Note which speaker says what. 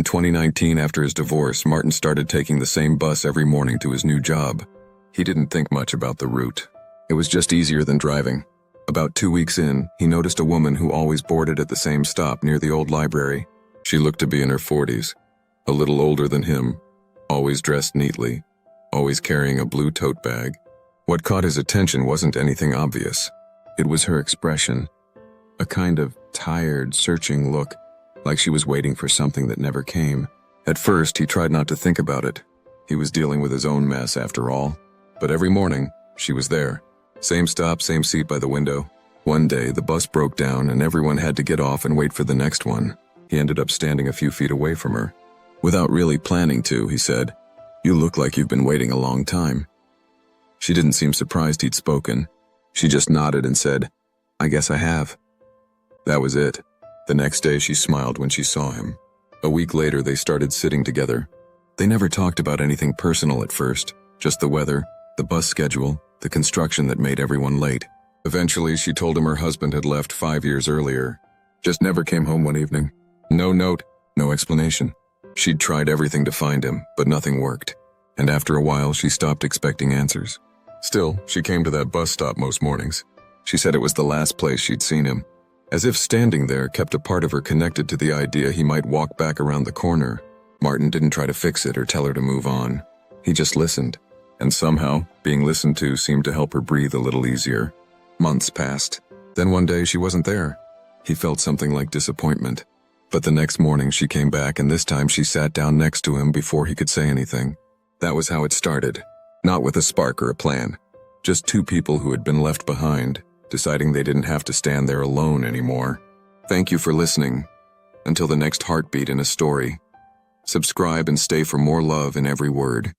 Speaker 1: In 2019, after his divorce, Martin started taking the same bus every morning to his new job. He didn't think much about the route. It was just easier than driving. About 2 weeks in, he noticed a woman who always boarded at the same stop near the old library. She looked to be in her 40s, a little older than him, always dressed neatly, always carrying a blue tote bag. What caught his attention wasn't anything obvious. It was her expression, a kind of tired, searching look, like she was waiting for something that never came. At first, he tried not to think about it. He was dealing with his own mess after all. But every morning, she was there. Same stop, same seat by the window. One day, the bus broke down and everyone had to get off and wait for the next one. He ended up standing a few feet away from her. Without really planning to, he said, "You look like you've been waiting a long time." She didn't seem surprised he'd spoken. She just nodded and said, "I guess I have." That was it. The next day, she smiled when she saw him. A week later, they started sitting together. They never talked about anything personal at first, just the weather, the bus schedule, the construction that made everyone late. Eventually, she told him her husband had left 5 years earlier. Just never came home one evening. No note, no explanation. She'd tried everything to find him, but nothing worked. And after a while, she stopped expecting answers. Still, she came to that bus stop most mornings. She said it was the last place she'd seen him. As if standing there kept a part of her connected to the idea he might walk back around the corner. Martin didn't try to fix it or tell her to move on. He just listened. And somehow, being listened to seemed to help her breathe a little easier. Months passed. Then one day she wasn't there. He felt something like disappointment. But the next morning she came back, and this time she sat down next to him before he could say anything. That was how it started. Not with a spark or a plan. Just two people who had been left behind, deciding they didn't have to stand there alone anymore. Thank you for listening. Until the next heartbeat in a story. Subscribe and stay for more love in every word.